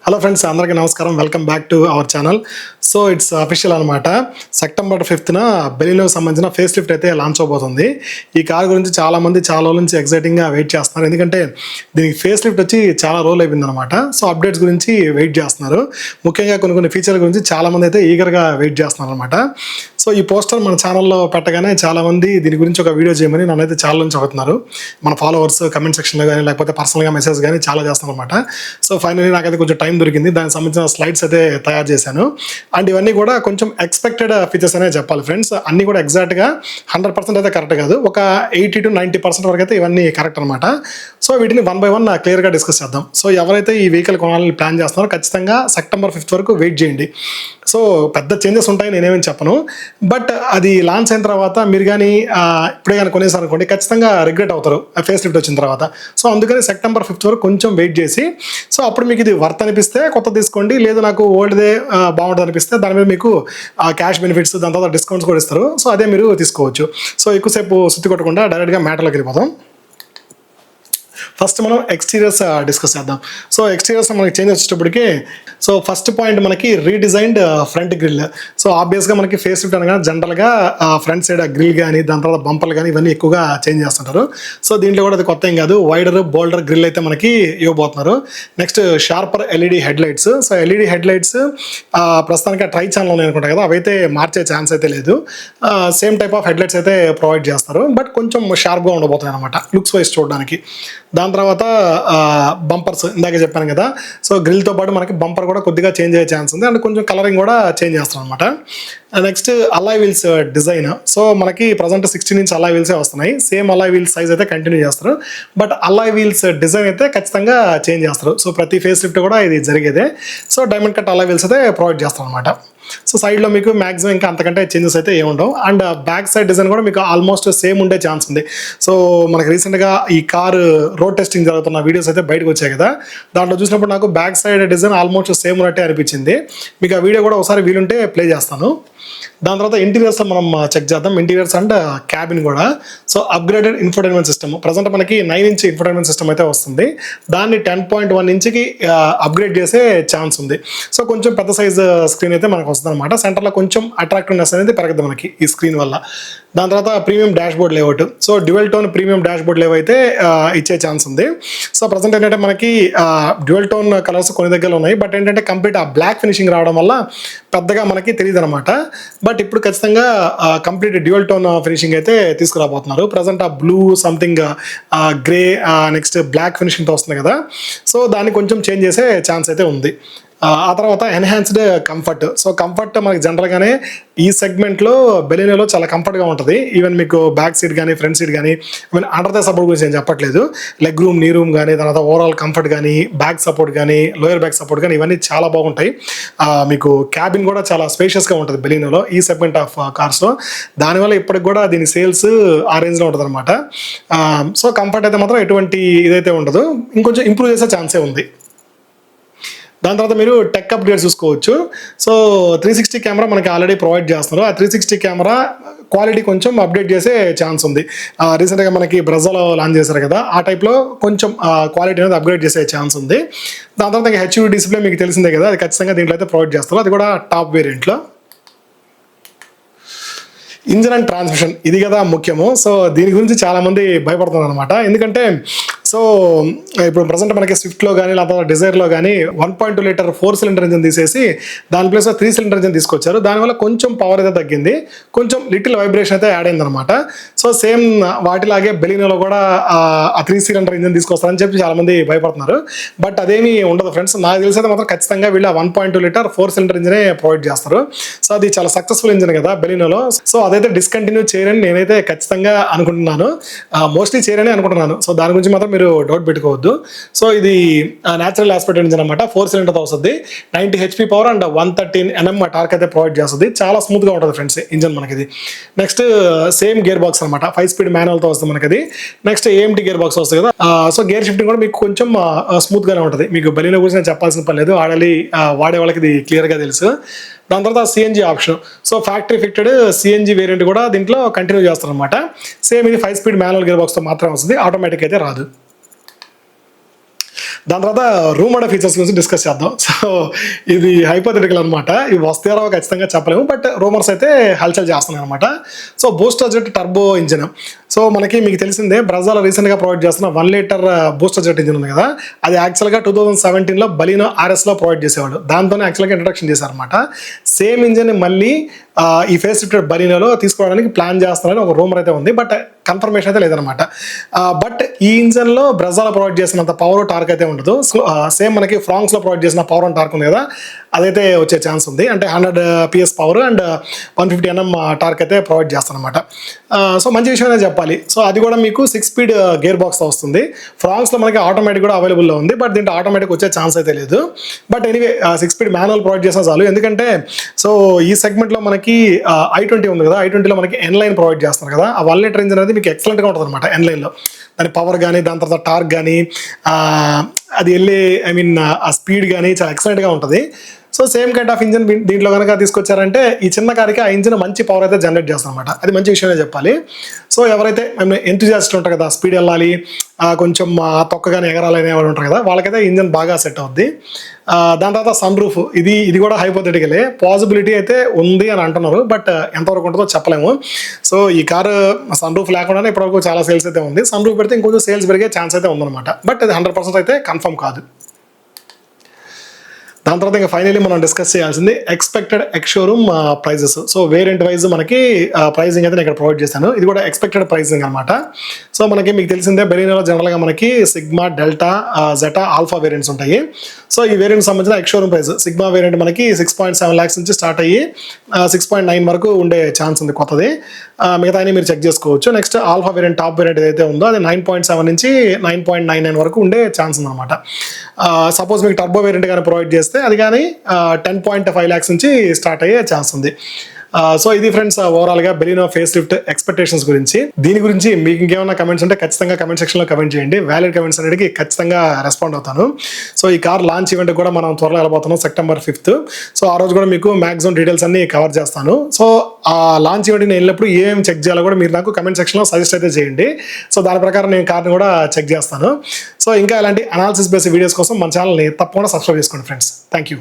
Hello friends, అందరికీ నమస్కారం. Welcome back to our channel. So it's official అనమాట. September 5న బెలినోకి సంబంధించిన ఫేస్ లిఫ్ట్ అయితే లాంచ్ అవబోతుంది. ఈ కార్ గురించి చాలామంది చాలా రోజుల నుంచి ఎక్సైటింగ్గా వెయిట్ చేస్తున్నారు. ఎందుకంటే దీనికి ఫేస్ లిఫ్ట్ వచ్చి చాలా రోజులు అయిపోయింది అనమాట. సో అప్డేట్స్ గురించి వెయిట్ చేస్తున్నారు. ముఖ్యంగా కొన్ని ఫీచర్ల గురించి చాలామంది అయితే ఈగర్గా వెయిట్ చేస్తున్నారు అనమాట. సో ఈ పోస్టర్ మన ఛానల్లో పెట్టగానే చాలామంది దీని గురించి ఒక వీడియో చేయమని నన్నైతే చాలా నుంచి అడుగుతున్నారు. మన ఫాలోవర్స్ కమెంట్ సెక్షన్లో కానీ లేకపోతే పర్సనల్గా మెసేజ్ కానీ చాలా చేస్తాను అనమాట. సో ఫైనల్లీ నాకైతే కొంచెం టైం దొరికింది. దానికి సంబంధించిన స్లైడ్స్ అయితే తయారు చేశాను. అండ్ ఇవన్నీ కూడా కొంచెం ఎక్స్పెక్టెడ్ ఫీచర్స్ అనే చెప్పాలి ఫ్రెండ్స్. అన్నీ కూడా ఎగ్జాక్ట్గా 100% అయితే కరెక్ట్ కాదు. ఒక 80 to 90% వరకు అయితే ఇవన్నీ కరెక్ట్ అనమాట. సో వీటిని 1 by 1 క్లియర్గా డిస్కస్ చేద్దాం. సో ఎవరైతే ఈ వెహికల్ కొనాలని ప్లాన్ చేస్తున్నారో ఖచ్చితంగా సెప్టెంబర్ 5th వరకు వెయిట్ చేయండి. సో పెద్ద చేంజెస్ ఉంటాయి, నేనేమని చెప్పను. బట్ అది లాంచ్ అయిన తర్వాత మీరు కానీ ఇప్పుడే కానీ కొనేసారు అనుకోండి, ఖచ్చితంగా రిగ్రెట్ అవుతారు ఫేస్ లిఫ్ట్ వచ్చిన తర్వాత. సో అందుకని సెప్టెంబర్ 5th వరకు కొంచెం వెయిట్ చేసి, సో అప్పుడు మీకు ఇది వర్త్ అనిపిస్తే కొత్త తీసుకోండి. లేదు నాకు ఓల్డ్దే బాగుంటుంది అనిపిస్తే దాని మీద మీకు క్యాష్ బెనిఫిట్స్, దాని తర్వాత డిస్కౌంట్స్ కూడా ఇస్తారు. సో అదే మీరు తీసుకోవచ్చు. సో ఎక్కువసేపు సుత్తి కొట్టకుండా డైరెక్ట్గా మ్యాటర్లోకి వెళ్ళిపోతాం. ఫస్ట్ మనం ఎక్స్టీరియర్స్ డిస్కస్ చేద్దాం. సో ఎక్స్టీరియర్స్ మనకి చేంజ్ వచ్చేటప్పటికి, సో ఫస్ట్ పాయింట్ మనకి రీడిజైన్డ్ ఫ్రంట్ గ్రిల్. సో ఆబ్వియస్గా మనకి ఫేస్ లిఫ్ట్ అనగా జనరల్గా ఫ్రంట్ సైడ్ గ్రిల్ కానీ దాని తర్వాత బంపర్లు కానీ ఇవన్నీ ఎక్కువగా చేంజ్ చేస్తుంటారు. సో దీంట్లో కూడా అది కొత్త ఏం కాదు, వైడర్ బోల్డర్ గ్రిల్ అయితే మనకి ఇవ్వబోతున్నారు. Next sharper LED head lights. So LED head lights ప్రస్తుతానికి ట్రై ఛానల్ ఉన్నాయి అనుకుంటా కదా, అవైతే మార్చే ఛాన్స్ అయితే లేదు. Same type of head lights అయితే ప్రొవైడ్ చేస్తారు, బట్ కొంచెం షార్ప్గా ఉండబోతున్నాయి అనమాట లుక్స్ వైజ్ చూడడానికి. దాని తర్వాత బంపర్స్ ఇందాక చెప్పాను కదా, సో గ్రిల్తో పాటు మనకి బంపర్ కూడా కొద్దిగా చేంజ్ అయ్యే ఛాన్స్ ఉంది. అండ్ కొంచెం కలరింగ్ కూడా చేంజ్ చేస్తాం అనమాట. Next alloy wheels design. So మనకి ప్రజెంట్ 16 inch అలాయ్ వీల్సే వస్తున్నాయి. సేమ్ అలాయ్ వీల్స్ సైజ్ అయితే కంటిన్యూ చేస్తారు, బట్ అలాయ్ వీల్స్ డిజైన్ అయితే ఖచ్చితంగా చేంజ్ చేస్తారు. సో ప్రతి ఫేస్ లిఫ్ట్ కూడా ఇది జరిగేదే. So diamond cut alloy wheels అయితే ప్రొవైడ్ చేస్తారు అనమాట. సో సైడ్లో మీకు మ్యాక్సిమం ఇంకా అంతకంటే చేంజెస్ అయితే ఏముండవు. అండ్ బ్యాక్ సైడ్ డిజైన్ కూడా మీకు ఆల్మోస్ట్ సేమ్ ఉండే ఛాన్స్ ఉంది. సో మనకి రీసెంట్గా ఈ కారు రోడ్ టెస్టింగ్ జరుగుతున్న వీడియోస్ అయితే బయటకు వచ్చాయి కదా, దాంట్లో చూసినప్పుడు నాకు back side design almost same ఉన్నట్టే అనిపించింది. మీకు ఆ వీడియో కూడా ఒకసారి వీలుంటే ప్లే చేస్తాను. దాని తర్వాత ఇంటీరియర్స్ మనం చెక్ చేద్దాం. ఇంటీరియర్స్ అండ్ క్యాబిన్ కూడా. So upgraded infotainment system. Present మనకి 9 inch ఇన్ఫోటైన్మెంట్ సిస్టమ్ అయితే వస్తుంది. దాన్ని 10.1 inchకి అప్గ్రేడ్ చేసే ఛాన్స్ ఉంది. సో కొంచెం పెద్ద సైజ్ స్క్రీన్ అయితే మనకు వస్తుంది అనమాట. సెంటర్లో కొంచెం అట్రాక్టివ్నెస్ అనేది పెరగదు మనకి ఈ స్క్రీన్ వల్ల. దాని తర్వాత premium dash board layout. So dual tone premium dash board layout అయితే ఇచ్చే ఛాన్స్ ఉంది. సో ప్రజెంట్ ఏంటంటే మనకి డ్యూయల్ టోన్ కలర్స్ కొన్ని దగ్గరలో ఉన్నాయి, బట్ ఏంటంటే కంప్లీట్ ఆ బ్లాక్ ఫినిషింగ్ రావడం వల్ల పెద్దగా మనకి తెలియదు అనమాట. బట్ ఇప్పుడు ఖచ్చితంగా కంప్లీట్ డ్యూయల్ టోన్ ఫినిషింగ్ అయితే తీసుకురాబోతున్నారు. ప్రజెంట్ ఆ blue something grey next black ఫినిషింగ్తో వస్తుంది కదా, సో దాన్ని కొంచెం చేంజ్ చేసే ఛాన్స్ అయితే ఉంది. ఆ తర్వాత ఎన్హాన్స్డ్ కంఫర్ట్. సో కంఫర్ట్ మనకి జనరల్గానే ఈ సెగ్మెంట్లో బెలినోలో చాలా కంఫర్ట్గా ఉంటుంది. ఈవెన్ మీకు బ్యాక్ సీట్ కానీ ఫ్రంట్ సీట్ కానీ, ఈవెన్ అండర్ ద సపోర్ట్ గురించి నేను చెప్పట్లేదు, లెగ్ రూమ్ నీ రూమ్ కానీ తర్వాత ఓవరాల్ కంఫర్ట్ కానీ బ్యాక్ సపోర్ట్ కానీ లోయర్ బ్యాక్ సపోర్ట్ కానీ ఇవన్నీ చాలా బాగుంటాయి. మీకు క్యాబిన్ కూడా చాలా స్పేషియస్గా ఉంటుంది బెలినోలో ఈ సెగ్మెంట్ ఆఫ్ కార్స్లో. దానివల్ల ఇప్పటికి కూడా దీని సేల్స్ ఆ రేంజ్లో ఉంటుంది అనమాట. సో కంఫర్ట్ అయితే మాత్రం ఎటువంటి ఇదైతే ఉండదు, ఇంకొంచెం ఇంప్రూవ్ చేసే ఛాన్సే ఉంది. దాని తర్వాత మీరు టెక్ అప్గ్రేడ్ చూసుకోవచ్చు. సో 360 కెమెరా మనకి ఆల్రెడీ ప్రొవైడ్ చేస్తున్నారు. ఆ 360 కెమెరా క్వాలిటీ కొంచెం అప్డేట్ చేసే ఛాన్స్ ఉంది. రీసెంట్గా మనకి బ్రెజాలో లాంచ్ చేశారు కదా, ఆ టైప్లో కొంచెం క్వాలిటీ అనేది అప్గ్రేడ్ చేసే ఛాన్స్ ఉంది. దాని తర్వాత ఇంకా హెచ్యూడి డిస్ప్లే మీకు తెలిసిందే కదా, అది ఖచ్చితంగా దీంట్లో అయితే ప్రొవైడ్ చేస్తారు. అది కూడా టాప్ వేరియంట్లో. ఇంజిన్ అండ్ ట్రాన్స్మిషన్ ఇది కదా ముఖ్యము. సో దీని గురించి చాలామంది భయపడుతున్నారు అనమాట. ఎందుకంటే సో ఇప్పుడు ప్రజెంట్ మనకి స్విఫ్ట్లో కానీ లేదా డిజైర్లో కానీ 1.2 లీటర్ 4 cylinder ఇంజిన్ తీసేసి దాని ప్లేస్లో 3 cylinder ఇంజిన్ తీసుకొచ్చారు. దానివల్ల కొంచెం పవర్ అయితే తగ్గింది, కొంచెం లిటిల్ వైబ్రేషన్ అయితే యాడ్ అయిందనమాట. సో సేమ్ వాటిలాగే బెలినోలో కూడా ఆ 3 cylinder ఇంజిన్ తీసుకొస్తారని చెప్పి చాలామంది భయపడుతున్నారు. బట్ అదేమీ ఉండదు ఫ్రెండ్స్. నాకు తెలిసైతే మాత్రం ఖచ్చితంగా వీళ్ళు 1.2 లీటర్ 4 cylinder ఇంజినే ప్రొవైడ్ చేస్తారు. సో అది చాలా సక్సెస్ఫుల్ ఇంజిన్ కదా బెలినోలో. సో అదైతే డిస్కంటిన్యూ చేయరని నేనైతే ఖచ్చితంగా అనుకుంటున్నాను, మోస్ట్లీ చేయరని అనుకుంటున్నాను. సో దాని గురించి మాత్రం మీరు డౌట్ పెట్టుకోవద్దు. సో ఇది న్యాచురల్ ఆస్పెక్ట్ ఇంజిన్ అనమాట. 4 cylinder వస్తుంది, 90 HP power and 113 Nm torque అయితే ప్రొవైడ్ చేస్తుంది. చాలా స్మూత్గా ఉంటుంది ఫ్రెండ్స్ ఇంజిన్ మనకి. నెక్స్ట్ సేమ్ గేర్ బాక్స్ అనమాట, 5 speed మాన్యువల్తో వస్తుంది మనకి. నెక్స్ట్ AMT గేర్ బాక్స్ వస్తుంది కదా, సో గేర్ షిఫ్టింగ్ కూడా మీకు కొంచెం స్మూత్గానే ఉంటుంది. మీకు బెలినో గురించి నేను చెప్పాల్సిన పని లేదు, వాడే వాళ్ళకి ఇది క్లియర్గా తెలుసు. దాని తర్వాత CNG option. So factory fitted CNG variant కూడా దీంట్లో కంటిన్యూ చేస్తారనమాట. సేమ్ ఇది 5 speed మాన్యువల్ గేర్ బాక్స్తో మాత్రం వస్తుంది, ఆటోమేటిక్ అయితే రాదు. దాని తర్వాత రూమ్ అండ్ ఫీచర్స్ గురించి డిస్కస్ చేద్దాం. సో ఇది హైపోథెటికల్ అనమాట, ఇవి వస్తారో ఖచ్చితంగా చెప్పలేము, బట్ రూమర్స్ అయితే హల్చల్ చేస్తున్నాయి అనమాట. So booster jet turbo engine. So మనకి మీకు తెలిసిందే బ్రజాలో రీసెంట్గా ప్రొవైడ్ చేస్తున్న 1 లీటర్ బూస్టర్ జెట్ ఇంజిన్ ఉంది కదా, అది యాక్చువల్గా 2017లో బలినో RSలో ప్రొవైడ్ చేసేవాడు. దాంతోనే యాక్చువల్గా ఇంట్రడక్షన్ చేశారనమాట. సేమ్ ఇంజిన్ మళ్ళీ ఈ ఫేస్ లిఫ్టెడ్ బలినోలో తీసుకోవడానికి ప్లాన్ చేస్తున్నారని ఒక రూమర్ అయితే ఉంది, బట్ కన్ఫర్మేషన్ అయితే లేదనమాట. బట్ ఈ ఇంజన్లో బ్రజాలో ప్రొవైడ్ చేసినంత పవర్ టార్క్ అయితే ఉండదు. సేమ్ మనకి ఫ్రాంక్స్లో ప్రొవైడ్ చేసిన పవర్ అండ్ టార్క్ ఉంది కదా, అదైతే వచ్చే ఛాన్స్ ఉంది. అంటే 100 PS power and 150 Nm torque అయితే ప్రొవైడ్ చేస్తానమాట. సో మంచి విషయమే చెప్పాలి. సో అది కూడా మీకు 6 స్పీడ్ గేర్ బాక్స్తో వస్తుంది. ఫ్రాంక్స్లో మనకి ఆటోమేటిక్ కూడా అవైలబుల్లో ఉంది, బట్ దీంట్లో ఆటోమేటిక్ వచ్చే ఛాన్స్ అయితే లేదు. But anyway 6 speed manual provide చేసినా చాలు. ఎందుకంటే సో ఈ సెగ్మెంట్లో మనకి i20 ఉంది కదా, i20లో మనకి N-line ప్రొవైడ్ చేస్తున్నారు కదా, ఆ 1 లీటర్ ఇంజిన్ అనేది మీకు ఎక్సలెంట్గా ఉంటుంది అనమాట. N-lineలో దాని పవర్ కానీ, దాని తర్వాత టార్క్ కానీ, అది వెళ్ళే ఆ స్పీడ్ కానీ చాలా ఎక్సలెంట్గా ఉంటుంది. So same kind of engine దీంట్లో కనుక తీసుకొచ్చారంటే ఈ చిన్న కారికి ఆ ఇంజిన్ మంచి పవర్ అయితే జనరేట్ చేస్తాం అనమాట. అది మంచి విషయమే చెప్పాలి. సో ఎవరైతే ఎంతూజియాస్ట్ ఉంటారు కదా, స్పీడ్ వెళ్ళాలి, కొంచెం తొక్కగానే ఎగరాలి అనేవాళ్ళు ఉంటారు కదా, వాళ్ళకైతే ఇంజిన్ బాగా సెట్ అవుద్ది. దాని తర్వాత సన్ రూఫ్, ఇది కూడా హైపోథెటికలే, పాసిబిలిటీ అయితే ఉంది అని అంటున్నారు, బట్ ఎంతవరకు ఉంటుందో చెప్పలేము. సో ఈ కారు సన్ రూఫ్ లేకుండానే ఇప్పటివరకు చాలా సేల్స్ అయితే ఉంది. సన్ రూఫ్ పెడితే ఇంకొంచెం సేల్స్ పెరిగే ఛాన్స్ అయితే ఉందన్నమాట, బట్ అది 100% అయితే కన్ఫర్మ్ కాదు. దాని తర్వాత ఇంకా ఫైనల్లీ మనం డిస్కస్ చేయాల్సింది expected ex showroom prices. So variant wise మనకి ప్రైజింగ్ అయితే నేను ఇక్కడ ప్రొవైడ్ చేశాను. ఇది కూడా ఎక్స్పెక్టెడ్ ప్రైజింగ్ అనమాట. సో మనకి మీకు తెలిసిందే బెలీనోలో జనరల్గా మనకి sigma, delta, Zeta, alpha variants ఉంటాయి. సో ఈ వేరియంట్ సంబంధించిన ex showroom price sigma variant మనకి 6.7 lakhs నుంచి స్టార్ట్ అయ్యి 6.9 వరకు ఉండే ఛాన్స్ ఉంది కొత్తది. మిగతా మీరు చెక్ చేసుకోవచ్చు. Next alpha variant top variant ఏదైతే ఉందో అది 9.7 నుంచి 9.99 వరకు ఉండే ఛాన్స్ ఉందన్నమాట. సపోజ్ మీకు టర్బో వేరియంట్ కానీ ప్రొవైడ్ చేస్తే అది కానీ 10.5 lakhs నుంచి స్టార్ట్ అయ్యే ఛాన్స్ ఉంది. సో ఇది ఫ్రెండ్స్ ఓవరాల్గా బెలీనో ఫేస్ లిఫ్ట్ ఎక్స్పెక్టేషన్స్ గురించి. దీని గురించి మీకు ఇంకేమైనా కమెంట్స్ ఉంటే ఖచ్చితంగా కమెంట్ సెక్షన్లో కమెంట్ చేయండి. వ్యాలిడ్ కమెంట్స్ అనేది ఖచ్చితంగా రెస్పాండ్ అవుతాను. సో ఈ కార్ లాంచ్ ఈవెంట్ కూడా మనం త్వరలో వెళ్ళబోతున్నాం September 5th. సో ఆ రోజు కూడా మీకు మ్యాక్సిమం డీటెయిల్స్ అన్ని కవర్ చేస్తాను. సో ఆ లాంచ్ ఈవెంట్ నేను వెళ్ళినప్పుడు ఏమేమి చెక్ చేయాలో కూడా మీరు నాకు కమెంట్ సెక్షన్లో సజెస్ట్ అయితే చేయండి. సో దాని ప్రకారం నేను కార్ని కూడా చెక్ చేస్తాను. సో ఇంకా ఇలాంటి అనాలిసిస్ బేస్డ్ వీడియోస్ కోసం మన ఛానల్ని తప్పకుండా సబ్స్క్రైబ్ చేసుకోండి ఫ్రెండ్స్. Thank you.